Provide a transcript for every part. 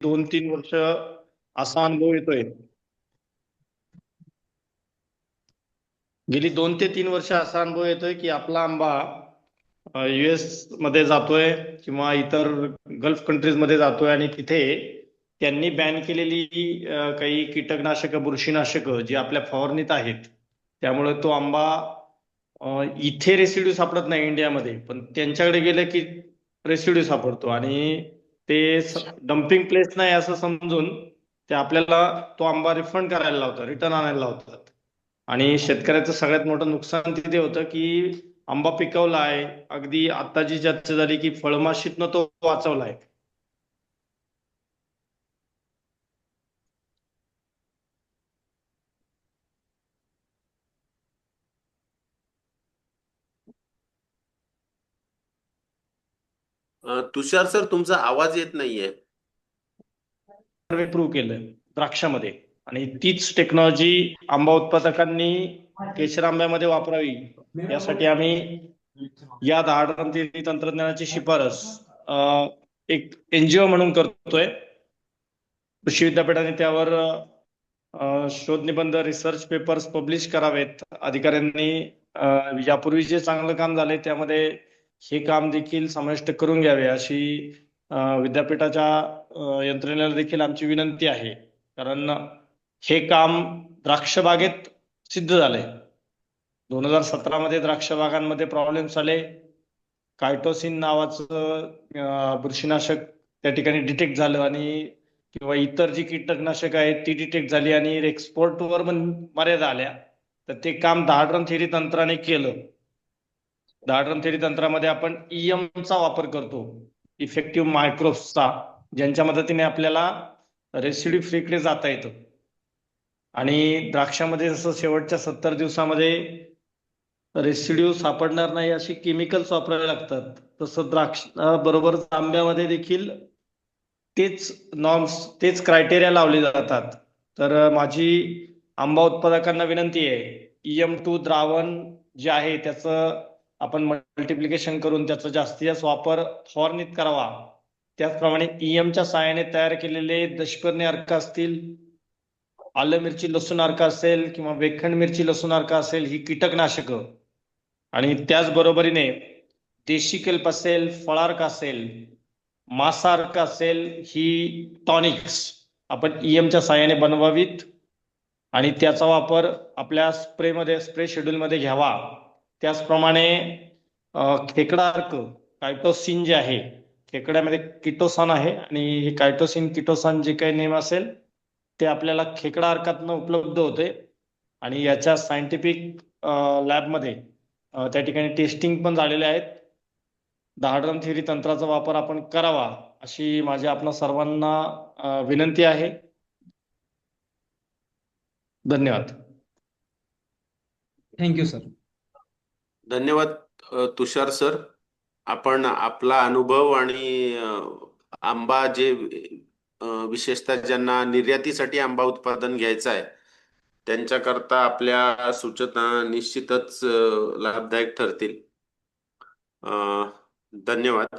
2-3 वर्ष असा अनुभव येतोय. गेली 2 ते 3 वर्ष असा अनुभव येतोय की आपला आंबा US मध्ये जातोय किंवा इतर गल्फ कंट्रीज मध्ये जातोय आणि तिथे त्यांनी बॅन केलेली काही कीटकनाशक बुरशीनाशक जी आपल्या फवारणीत आहेत, त्यामुळे तो आंबा इथे रेसिड्यू सापडत नाही इंडियामध्ये, पण त्यांच्याकडे गेलं की रेसिड्यू सापडतो आणि ते डम्पिंग प्लेस नाही असं समजून ते आपल्याला तो आंबा रिफंड करायला लावतात, रिटर्न आणायला लावतात. आणि शेतकऱ्याचं सगळ्यात मोठं नुकसान तिथे होतं की आंबा पिकवलाय, अगदी आत्ताची चर्चा झाली की फळमाशीतनं तो वाचवलाय. तुषार सर, तुमचा आवाज येत नाहीये. प्रूव्ह केलं द्राक्षामध्ये, आणि तीच टेक्नॉलॉजी आंबा उत्पादकांनी केशर आंब्यामध्ये वापरावी यासाठी आम्ही या 10 तंत्रज्ञानाची शिफारस एक NGO म्हणून करतोय. कृषी विद्यापीठाने त्यावर शोध निबंध रिसर्च पेपर्स पब्लिश करावेत. अधिकाऱ्यांनी यापूर्वी जे चांगलं काम झाले त्यामध्ये हे काम देखील समाविष्ट करून घ्यावे अशी विद्यापीठाच्या यंत्रणेला देखील आमची विनंती आहे. कारण हे काम द्राक्ष बागेत सिद्ध झाले. 2017 मध्ये द्राक्ष बागांमध्ये प्रॉब्लेम्स आले. कायटोसिन नावाचं बुरशीनाशक त्या ठिकाणी डिटेक्ट झालं आणि किंवा इतर जी कीटकनाशक आहेत ती डिटेक्ट झाली आणि एक्सपोर्टवर पण मर्यादा आल्या. तर ते काम दहाड्रम थेरी तंत्राने केलं. दहाड्रम थेरी तंत्रामध्ये आपण चा वापर करतो, इफेक्टिव्ह मायक्रोब्सचा, ज्यांच्या मदतीने आपल्याला रेसिड्यू फ्रीकडे जाता येतं. आणि द्राक्षामध्ये जसं शेवटच्या 70 दिवसामध्ये रेसिड्यू सापडणार नाही अशी केमिकल्स वापरावे लागतात, तसं द्राक्ष बरोबर आंब्यामध्ये देखील तेच नॉर्म्स, तेच क्रायटेरिया लावले जातात. तर माझी आंबा उत्पादकांना विनंती आहे, EM2 द्रावण जे आहे त्याचं आपण मल्टिप्लिकेशन करून त्याचा जास्तीत जास्त वापर फवारणीत करावा. त्याचप्रमाणे EMच्या सहाय्याने तयार केलेले दशपर्णी अर्क असतील, आलं मिरची लसूण अर्क असेल किंवा वेखंड मिरची लसूण अर्क असेल, ही कीटकनाशक, आणि त्याच बरोबरीने देशी केल्प असेल, फळार्क असेल, मासार्क असेल, ही टॉनिक्स आपण EMच्या सहाय्याने बनवावीत आणि त्याचा वापर आपल्या स्प्रे शेड्यूलमध्ये घ्यावा. त्याचप्रमाणे खेकडा अर्क, कायटोसिन जे आहे, खेकड्यामध्ये किटोसान आहे आणि हे कायटोसिन किटोसान जे काही नेम असेल ते आपल्याला खेकडा अर्कातनं उपलब्ध होते आणि याच्या सायंटिफिक लॅबमध्ये त्या ठिकाणी टेस्टिंग पण झालेले आहेत. दहाड्रम थेरी तंत्राचा वापर आपण करावा अशी माझी आपल्या सर्वांना विनंती आहे. धन्यवाद. Thank you sir. धन्यवाद तुषार सर. आपण आपला अनुभव आणि आंबा जे विशेषतः ज्यांना निर्यातीसाठी आंबा उत्पादन घ्यायचं आहे त्यांच्याकरता आपल्या सूचना निश्चितच लाभदायक ठरतील. धन्यवाद.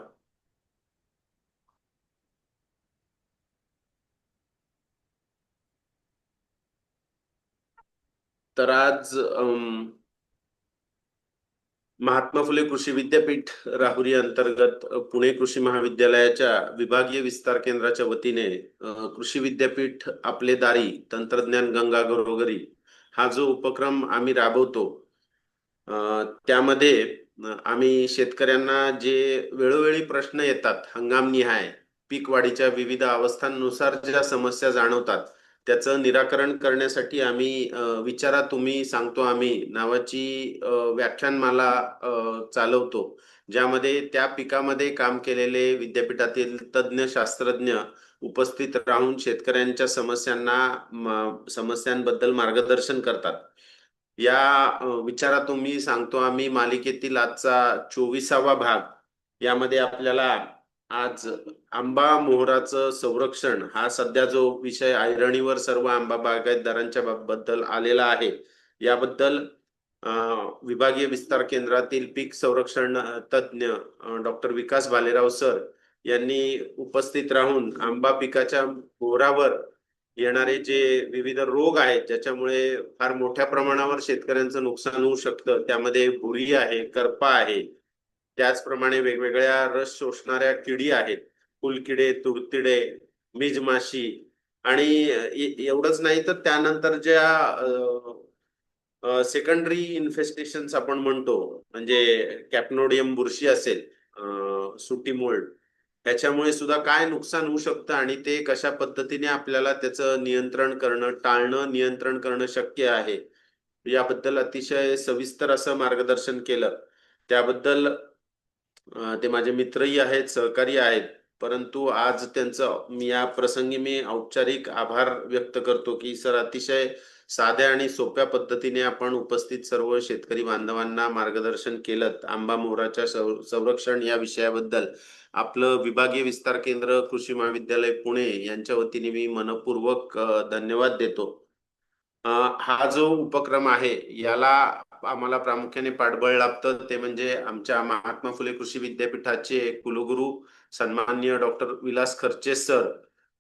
तर आज महात्मा फुले कृषी विद्यापीठ राहुरी अंतर्गत पुणे कृषी महाविद्यालयाच्या विभागीय विस्तार केंद्राच्या वतीने कृषी विद्यापीठ आपले दारी तंत्रज्ञान गंगा घरोघरी हा जो उपक्रम आम्ही राबवतो त्यामध्ये आम्ही शेतकऱ्यांना जे वेळोवेळी प्रश्न येतात, हंगामनिहाय पीक वाढीच्या विविध अवस्थांनुसार ज्या समस्या जाणवतात त्याचं निराकरण करण्यासाठी आम्ही विचारा तुम्ही सांगतो आम्ही नावाची व्याख्यानमाला चालवतो, ज्यामध्ये त्या पिकामध्ये काम केलेले विद्यापीठातील तज्ञ शास्त्रज्ञ उपस्थित राहून शेतकऱ्यांच्या समस्यांबद्दल मार्गदर्शन करतात. या विचारा तुम्ही सांगतो आम्ही मालिकेतील आजचा 24वा भाग. यामध्ये आपल्याला आज आंबा मोहराचं संरक्षण हा सध्या जो विषय ऐरणीवर सर्व आंबा बागायतदारांच्या बद्दल आलेला आहे, याबद्दल विभागीय विस्तार केंद्रातील पीक संरक्षण तज्ञ डॉक्टर विकास भालेराव सर यांनी उपस्थित राहून आंबा पिकाच्या मोहरावर येणारे जे विविध रोग आहेत ज्याच्यामुळे फार मोठ्या प्रमाणावर शेतकऱ्यांचं नुकसान होऊ शकतं, त्यामध्ये बुरी आहे, करपा आहे, त्याचप्रमाणे वेगवेगळ्या रस शोषणाऱ्या किडी आहेत, फुलकिडे, तुडतिडे, मिजमाशी आणि एवढंच नाही तर त्यानंतर ज्या सेकंडरी इन्फेस्टेशन्स आपण म्हणतो, म्हणजे कॅपनोडियम बुरशी असेल, सुटी मोल्ड, ह्याच्यामुळे सुद्धा काय नुकसान होऊ शकतं आणि ते कशा पद्धतीने आपल्याला त्याचं नियंत्रण करणं, टाळणं, नियंत्रण करणं शक्य आहे याबद्दल अतिशय सविस्तर असं मार्गदर्शन केलं. त्याबद्दल ते माझे मित्रही आहेत, सहकारी आहेत, परंतु आज त्यांचं या प्रसंगी मी औपचारिक आभार व्यक्त करतो की सर, अतिशय साध्या आणि सोप्या पद्धतीने आपण उपस्थित सर्व शेतकरी बांधवांना मार्गदर्शन केलं आंबा मोहराच्या संरक्षण या विषयाबद्दल. आपलं विभागीय विस्तार केंद्र कृषी महाविद्यालय पुणे यांच्या वतीने मी मनपूर्वक धन्यवाद देतो. हा जो उपक्रम आहे याला आम्हाला प्रामुख्याने पाठबळ लाभतं ते म्हणजे आमच्या महात्मा फुले कृषी विद्यापीठाचे कुलगुरू सन्माननीय डॉक्टर विलास खर्चे सर.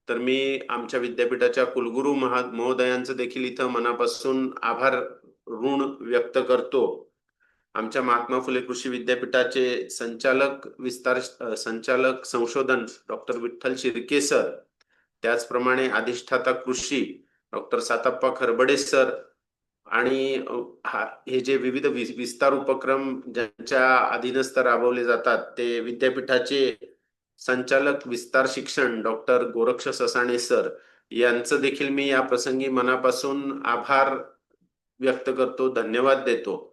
तर मी आमच्या विद्यापीठाच्या कुलगुरू महोदयांचं देखील इथं मनापासून आभार ऋण व्यक्त करतो. आमच्या महात्मा फुले कृषी विद्यापीठाचे संचालक संशोधन डॉक्टर विठ्ठल शिर्के सर, त्याचप्रमाणे अधिष्ठाता कृषी डॉक्टर साताप्पा खरबडे सर आणि हे जे विविध विस्तार उपक्रम ज्यांच्या अधीनस्थ राबवले जातात ते विद्यापीठाचे संचालक विस्तार शिक्षण डॉक्टर गोरक्ष ससाणे सर यांचं देखील मी या प्रसंगी मनापासून आभार व्यक्त करतो, धन्यवाद देतो.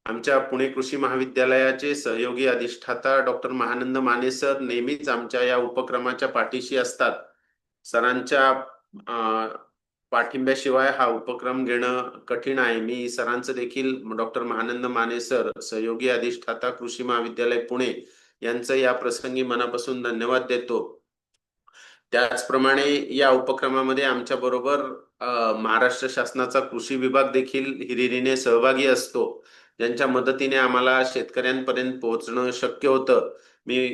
आमच्या पुणे कृषी महाविद्यालयाचे सहयोगी अधिष्ठाता डॉक्टर महानंद माने सर नेहमीच आमच्या या उपक्रमाच्या पाठीशी असतात. सरांच्या पाठिंब्याशिवाय हा उपक्रम घेणं कठीण आहे. मी सरांचं देखील डॉक्टर महानंद माने सर, सहयोगी अधिष्ठाता कृषी महाविद्यालय पुणे यांचं या प्रसंगी मनापासून धन्यवाद देतो. त्याचप्रमाणे या उपक्रमामध्ये आमच्या बरोबर महाराष्ट्र शासनाचा कृषी विभाग देखील हिरिरीने सहभागी असतो, ज्यांच्या मदतीने आम्हाला शेतकऱ्यांपर्यंत पोहोचणं शक्य होतं. मी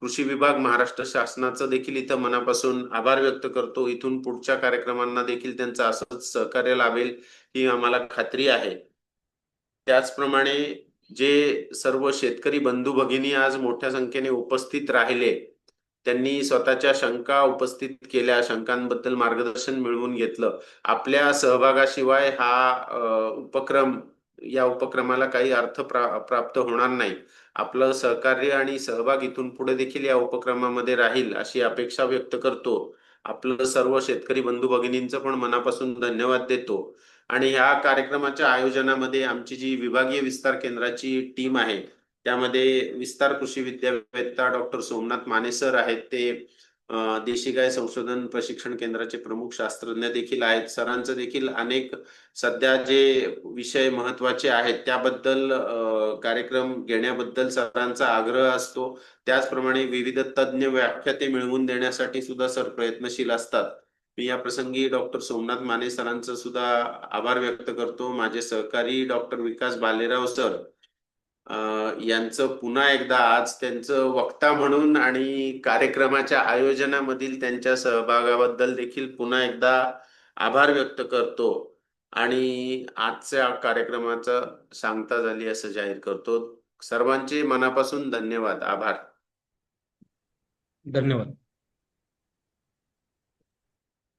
कृषी विभाग महाराष्ट्र शासनाचं देखील इथं मनापासून आभार व्यक्त करतो. इथून पुढच्या कार्यक्रमांना देखील त्यांचं असंच सहकार्य लाभेल ही आम्हाला खात्री आहे. त्याचप्रमाणे जे सर्व शेतकरी बंधू भगिनी आज मोठ्या संख्येने उपस्थित राहिले, त्यांनी स्वतःच्या शंका उपस्थित केल्या, शंकांबद्दल मार्गदर्शन मिळवून घेतलं. आपल्या सहभागाशिवाय या उपक्रमाला काही अर्थ प्राप्त होणार नाही. आपलं सहकार्य आणि सहभाग इथून पुढे देखील या उपक्रमामध्ये राहील अशी अपेक्षा व्यक्त करतो. आपलं सर्व शेतकरी बंधू भगिनींचं पण मनापासून धन्यवाद देतो. आणि ह्या कार्यक्रमाच्या आयोजनामध्ये आमची जी विभागीय विस्तार केंद्राची टीम आहे त्यामध्ये विस्तार कृषी विद्यावेत्ता डॉक्टर सोमनाथ माने सर आहेत, ते देशी गाय संशोधन प्रशिक्षण केंद्राचे प्रमुख शास्त्रज्ञ देखील आहेत. सरांचं देखील अनेक सध्या जे विषय महत्वाचे आहेत त्याबद्दल कार्यक्रम घेण्याबद्दल सरांचा आग्रह असतो. त्याचप्रमाणे विविध तज्ञ व्याख्याते मिळवून देण्यासाठी सुद्धा सर प्रयत्नशील असतात. मी या प्रसंगी डॉक्टर सोमनाथ माने सरांचं सुद्धा आभार व्यक्त करतो. माझे सहकारी डॉक्टर विकास बालेराव सर यांचं पुन्हा एकदा आज त्यांचं वक्ता म्हणून आणि कार्यक्रमाच्या आयोजनामधील त्यांच्या सहभागाबद्दल देखील पुन्हा एकदा आभार व्यक्त करतो आणि आजच्या कार्यक्रमाचा सांगता झाली असं जाहीर करतो. सर्वांचे मनापासून धन्यवाद, आभार. धन्यवाद.